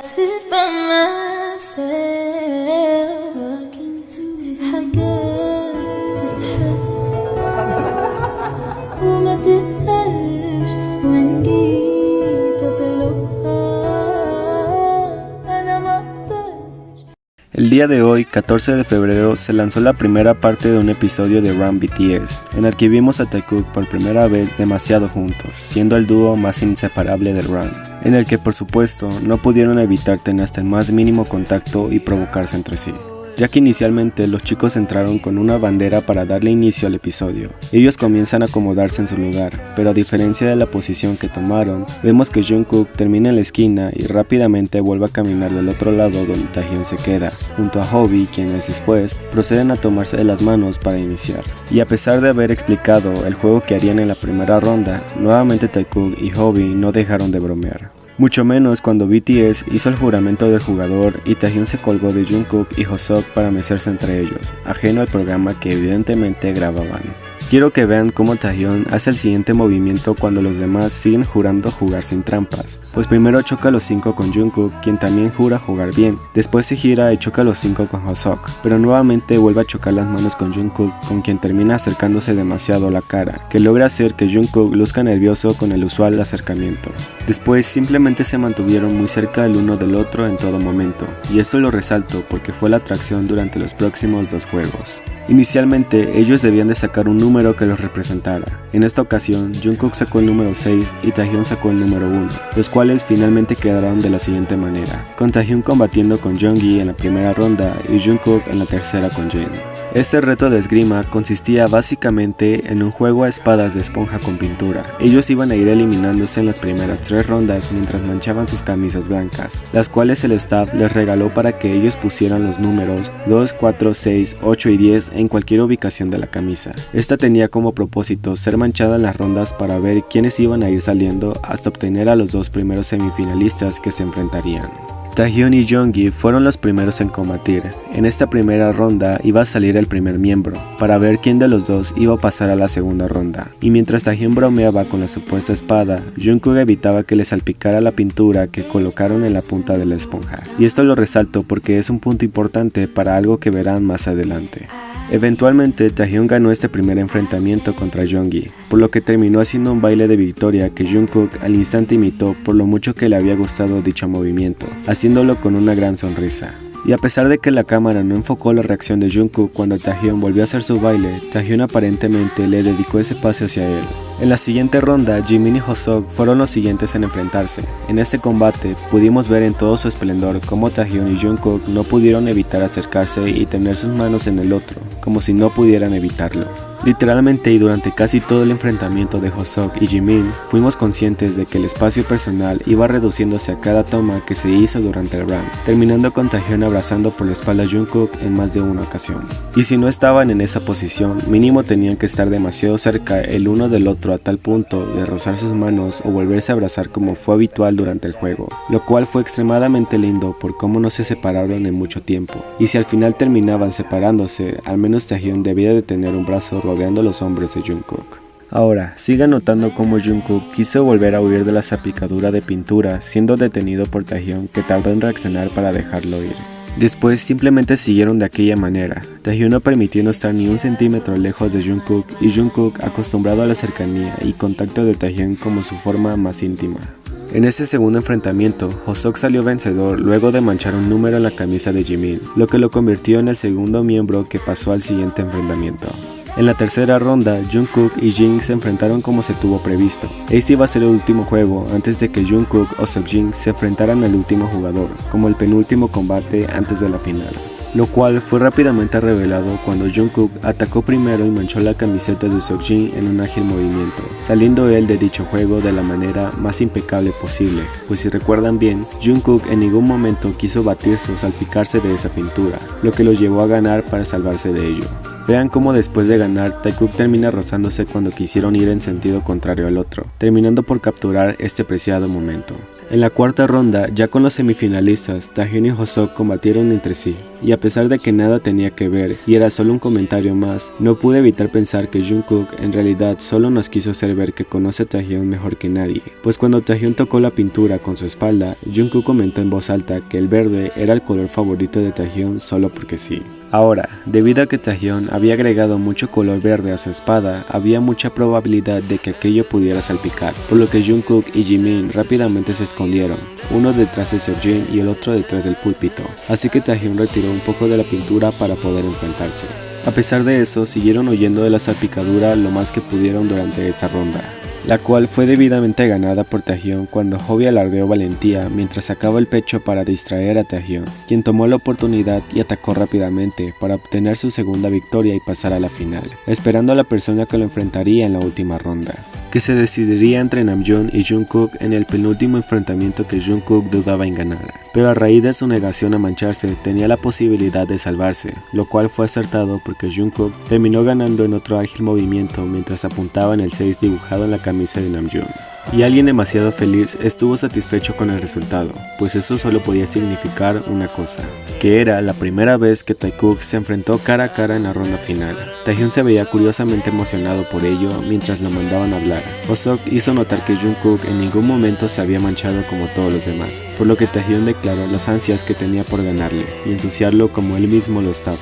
sit by myself talking to حاجات تتحس وما تتقالش وإن جيت أطلبها أنا ما أقدرش. El día de hoy, 14 de febrero, se lanzó la primera parte de un episodio de Run BTS, en el que vimos a Taekook por primera vez demasiado juntos, siendo el dúo más inseparable de Run, en el que por supuesto no pudieron evitar tener hasta el más mínimo contacto y provocarse entre sí, ya que inicialmente los chicos entraron con una bandera para darle inicio al episodio. Ellos comienzan a acomodarse en su lugar, pero a diferencia de la posición que tomaron, vemos que Jungkook termina en la esquina y rápidamente vuelve a caminar del otro lado donde Taehyun se queda, junto a Hobi, quienes después proceden a tomarse de las manos para iniciar. Y a pesar de haber explicado el juego que harían en la primera ronda, nuevamente Taekook y Hobi no dejaron de bromear. Mucho menos cuando BTS hizo el juramento del jugador y Taehyun se colgó de Jungkook y Hoseok para mecerse entre ellos, ajeno al programa que evidentemente grababan. Quiero que vean cómo Taehyun hace el siguiente movimiento cuando los demás siguen jurando jugar sin trampas, pues primero choca a los 5 con Jungkook, quien también jura jugar bien, después se gira y choca a los 5 con Hoseok, pero nuevamente vuelve a chocar las manos con Jungkook, con quien termina acercándose demasiado a la cara, que logra hacer que Jungkook luzca nervioso con el usual acercamiento. Después simplemente se mantuvieron muy cerca el uno del otro en todo momento, y esto lo resalto porque fue la atracción durante los próximos 2 juegos. Inicialmente ellos debían de sacar un número que los representara. En esta ocasión Jungkook sacó el número 6 y Taehyun sacó el número 1, los cuales finalmente quedaron de la siguiente manera, con Taehyun combatiendo con Jeonggi en la primera ronda y Jungkook en la tercera con Jin. Este reto de esgrima consistía básicamente en un juego a espadas de esponja con pintura. Ellos iban a ir eliminándose en las primeras 3 rondas mientras manchaban sus camisas blancas, las cuales el staff les regaló para que ellos pusieran los números 2, 4, 6, 8 y 10 en cualquier ubicación de la camisa. Esta tenía como propósito ser manchada en las rondas para ver quiénes iban a ir saliendo hasta obtener a los 2 primeros semifinalistas que se enfrentarían. Taehyun y Jeonggi fueron los primeros en combatir. En esta primera ronda iba a salir el primer miembro, para ver quién de los dos iba a pasar a la segunda ronda. Y mientras Taehyun bromeaba con la supuesta espada, Jungkook evitaba que le salpicara la pintura que colocaron en la punta de la esponja. Y esto lo resalto porque es un punto importante para algo que verán más adelante. Eventualmente Taehyun ganó este primer enfrentamiento contra Jeonggi, por lo que terminó haciendo un baile de victoria que Jungkook al instante imitó por lo mucho que le había gustado dicho movimiento, haciéndolo con una gran sonrisa. Y a pesar de que la cámara no enfocó la reacción de Jungkook cuando Taehyun volvió a hacer su baile, Taehyun aparentemente le dedicó ese pase hacia él. En la siguiente ronda, Jimin y Hoseok fueron los siguientes en enfrentarse. En este combate, pudimos ver en todo su esplendor cómo Taehyun y Jungkook no pudieron evitar acercarse y tener sus manos en el otro, como si no pudieran evitarlo. Literalmente y durante casi todo el enfrentamiento de Hoseok y Jimin, fuimos conscientes de que el espacio personal iba reduciéndose a cada toma que se hizo durante el round, terminando con Taehyun abrazando por la espalda a Jungkook en más de una ocasión. Y si no estaban en esa posición, mínimo tenían que estar demasiado cerca el uno del otro a tal punto de rozar sus manos o volverse a abrazar como fue habitual durante el juego, lo cual fue extremadamente lindo por cómo no se separaron en mucho tiempo. Y si al final terminaban separándose, al menos Taehyun debía de tener un brazo rodeando los hombros de Jungkook. Ahora, sigan notando cómo Jungkook quiso volver a huir de la salpicadura de pintura, siendo detenido por Taehyun, que tardó en reaccionar para dejarlo ir. Después simplemente siguieron de aquella manera, Taehyun no permitió no estar ni un centímetro lejos de Jungkook y Jungkook acostumbrado a la cercanía y contacto de Taehyun como su forma más íntima. En este segundo enfrentamiento, Hoseok salió vencedor luego de manchar un número en la camisa de Jimin, lo que lo convirtió en el segundo miembro que pasó al siguiente enfrentamiento. En la tercera ronda, Jungkook y Jin se enfrentaron como se tuvo previsto. Este iba a ser el último juego antes de que Jungkook o Seokjin se enfrentaran al último jugador, como el penúltimo combate antes de la final, lo cual fue rápidamente revelado cuando Jungkook atacó primero y manchó la camiseta de Seokjin en un ágil movimiento, saliendo él de dicho juego de la manera más impecable posible, pues si recuerdan bien, Jungkook en ningún momento quiso batirse o salpicarse de esa pintura, lo que lo llevó a ganar para salvarse de ello. Vean cómo después de ganar, Taekook termina rozándose cuando quisieron ir en sentido contrario al otro, terminando por capturar este preciado momento. En la cuarta ronda, ya con los semifinalistas, Taehyun y Hoseok combatieron entre sí, y a pesar de que nada tenía que ver y era solo un comentario más, no pude evitar pensar que Jungkook en realidad solo nos quiso hacer ver que conoce a Taehyun mejor que nadie, pues cuando Taehyun tocó la pintura con su espalda, Jungkook comentó en voz alta que el verde era el color favorito de Taehyun solo porque sí. Ahora, debido a que Taehyun había agregado mucho color verde a su espada, había mucha probabilidad de que aquello pudiera salpicar, por lo que Jungkook y Jimin rápidamente se escondieron, uno detrás de Seokjin y el otro detrás del púlpito, así que Taehyun retiró un poco de la pintura para poder enfrentarse. A pesar de eso, siguieron huyendo de la salpicadura lo más que pudieron durante esa ronda, la cual fue debidamente ganada por Taehyun cuando Hobi alardeó valentía mientras sacaba el pecho para distraer a Taehyun, quien tomó la oportunidad y atacó rápidamente para obtener su segunda victoria y pasar a la final, esperando a la persona que lo enfrentaría en la última ronda, que se decidiría entre Namjoon y Jungkook en el penúltimo enfrentamiento que Jungkook dudaba en ganar, pero a raíz de su negación a mancharse tenía la posibilidad de salvarse, lo cual fue acertado porque Jungkook terminó ganando en otro ágil movimiento mientras apuntaba en el 6 dibujado en la camisa de Namjoon. Y alguien demasiado feliz estuvo satisfecho con el resultado, pues eso solo podía significar una cosa, que era la primera vez que Taekook se enfrentó cara a cara en la ronda final. Taehyun se veía curiosamente emocionado por ello mientras lo mandaban a hablar. Hoseok hizo notar que Jungkook en ningún momento se había manchado como todos los demás, por lo que Taehyun declaró las ansias que tenía por ganarle y ensuciarlo como él mismo lo estaba.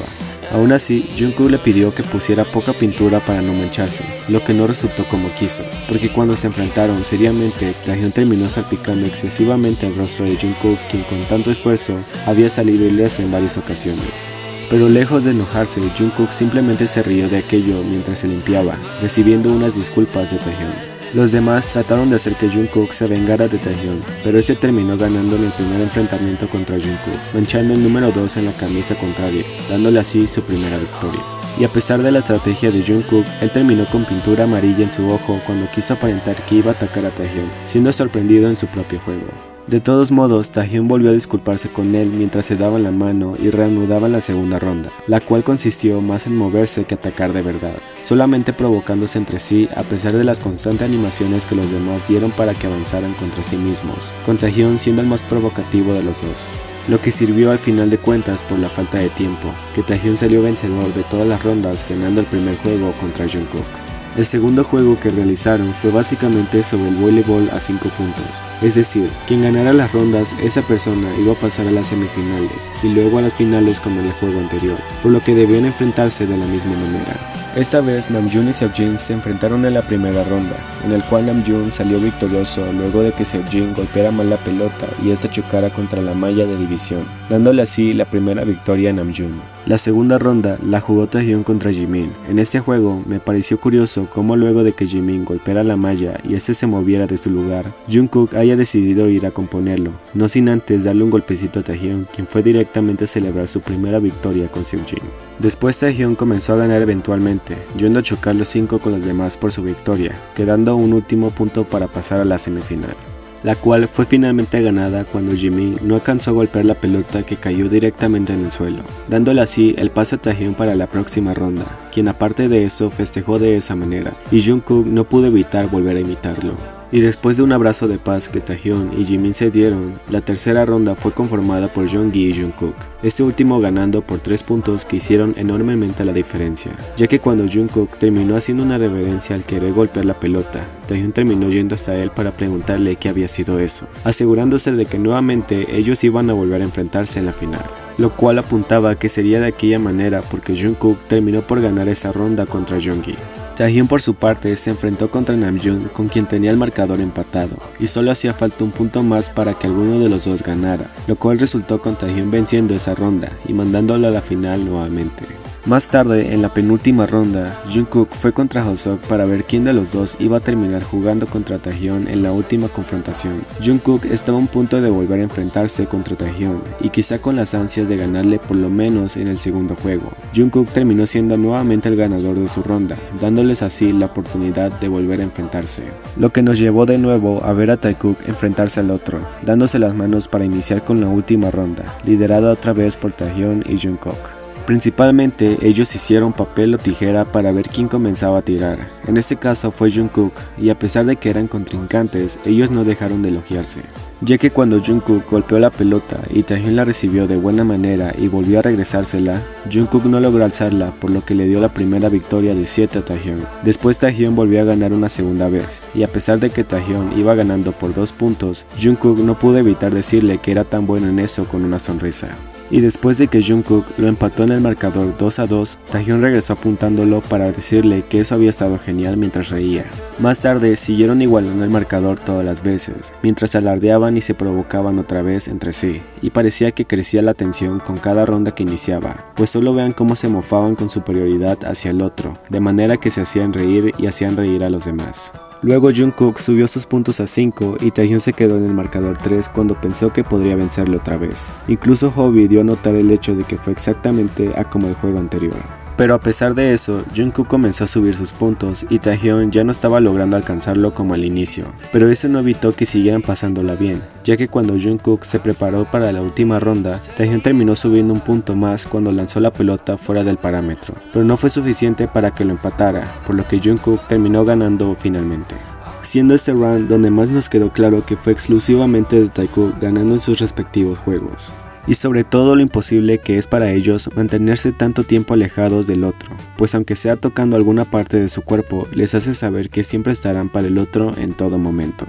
Aún así, Jungkook le pidió que pusiera poca pintura para no mancharse, lo que no resultó como quiso, porque cuando se enfrentaron seriamente, Taehyun terminó salpicando excesivamente el rostro de Jungkook, quien con tanto esfuerzo había salido ileso en varias ocasiones. Pero lejos de enojarse, Jungkook simplemente se rió de aquello mientras se limpiaba, recibiendo unas disculpas de Taehyun. Los demás trataron de hacer que Jungkook se vengara de Taehyun, pero este terminó ganando en el primer enfrentamiento contra Jungkook, manchando el número 2 en la camisa contraria, dándole así su primera victoria. Y a pesar de la estrategia de Jungkook, él terminó con pintura amarilla en su ojo cuando quiso aparentar que iba a atacar a Taehyun, siendo sorprendido en su propio juego. De todos modos, Taehyun volvió a disculparse con él mientras se daban la mano y reanudaban la segunda ronda, la cual consistió más en moverse que atacar de verdad, solamente provocándose entre sí a pesar de las constantes animaciones que los demás dieron para que avanzaran contra sí mismos, con Taehyun siendo el más provocativo de los dos. Lo que sirvió al final de cuentas por la falta de tiempo, que Taehyun salió vencedor de todas las rondas ganando el primer juego contra Jungkook. El segundo juego que realizaron fue básicamente sobre el voleibol a 5 puntos, es decir, quien ganara las rondas, esa persona iba a pasar a las semifinales y luego a las finales como en el juego anterior, por lo que debían enfrentarse de la misma manera. Esta vez Namjoon y Seokjin se enfrentaron en la primera ronda, en el cual Namjoon salió victorioso luego de que Seokjin golpeara mal la pelota y esta chocara contra la malla de división, dándole así la primera victoria a Namjoon. La segunda ronda la jugó Taehyun contra Jimin. En este juego me pareció curioso cómo luego de que Jimin golpeara la malla y este se moviera de su lugar, Jungkook haya decidido ir a componerlo, no sin antes darle un golpecito a Taehyun, quien fue directamente a celebrar su primera victoria con Seokjin. Después Taehyun comenzó a ganar eventualmente, yendo a chocar los 5 con los demás por su victoria, quedando un último punto para pasar a la semifinal, la cual fue finalmente ganada cuando Jimin no alcanzó a golpear la pelota que cayó directamente en el suelo, dándole así el pase a Taehyun para la próxima ronda, quien aparte de eso festejó de esa manera, y Jungkook no pudo evitar volver a imitarlo. Y después de un abrazo de paz que Taehyun y Jimin se dieron, la tercera ronda fue conformada por Jeongi y Jungkook, este último ganando por 3 puntos que hicieron enormemente la diferencia, ya que cuando Jungkook terminó haciendo una reverencia al querer golpear la pelota, Taehyun terminó yendo hasta él para preguntarle qué había sido eso, asegurándose de que nuevamente ellos iban a volver a enfrentarse en la final, lo cual apuntaba que sería de aquella manera porque Jungkook terminó por ganar esa ronda contra Jeongi. Taehyun por su parte se enfrentó contra Namjoon, con quien tenía el marcador empatado, y solo hacía falta un punto más para que alguno de los dos ganara, lo cual resultó con Taehyun venciendo esa ronda y mandándolo a la final nuevamente. Más tarde, en la penúltima ronda, Jungkook fue contra Hoseok para ver quién de los dos iba a terminar jugando contra Taehyun en la última confrontación. Jungkook estaba a un punto de volver a enfrentarse contra Taehyun, y quizá con las ansias de ganarle por lo menos en el segundo juego. Jungkook terminó siendo nuevamente el ganador de su ronda, dándoles así la oportunidad de volver a enfrentarse. Lo que nos llevó de nuevo a ver a Taekook enfrentarse al otro, dándose las manos para iniciar con la última ronda, liderada otra vez por Taehyun y Jungkook. Principalmente ellos hicieron papel o tijera para ver quién comenzaba a tirar. En este caso fue Jungkook, y a pesar de que eran contrincantes, ellos no dejaron de elogiarse, ya que cuando Jungkook golpeó la pelota y Taehyung la recibió de buena manera y volvió a regresársela, Jungkook no logró alzarla, por lo que le dio la primera victoria de 7 a Taehyung. Después Taehyung volvió a ganar una segunda vez, y a pesar de que Taehyung iba ganando por 2 puntos, Jungkook no pudo evitar decirle que era tan bueno en eso con una sonrisa. Y después de que Jungkook lo empató en el marcador 2-2, Taehyung regresó apuntándolo para decirle que eso había estado genial mientras reía. Más tarde siguieron igualando el marcador todas las veces, mientras alardeaban y se provocaban otra vez entre sí, y parecía que crecía la tensión con cada ronda que iniciaba, pues solo vean cómo se mofaban con superioridad hacia el otro, de manera que se hacían reír y hacían reír a los demás. Luego Jungkook subió sus puntos a 5 y Taehyung se quedó en el marcador 3 cuando pensó que podría vencerle otra vez. Incluso Hobi dio a notar el hecho de que fue exactamente a como el juego anterior. Pero a pesar de eso, Jungkook comenzó a subir sus puntos y Taehyung ya no estaba logrando alcanzarlo como al inicio. Pero eso no evitó que siguieran pasándola bien, ya que cuando Jungkook se preparó para la última ronda, Taehyung terminó subiendo un punto más cuando lanzó la pelota fuera del parámetro. Pero no fue suficiente para que lo empatara, por lo que Jungkook terminó ganando finalmente. Siendo este round donde más nos quedó claro que fue exclusivamente de Taekook ganando en sus respectivos juegos. Y sobre todo lo imposible que es para ellos mantenerse tanto tiempo alejados del otro, pues aunque sea tocando alguna parte de su cuerpo, les hace saber que siempre estarán para el otro en todo momento.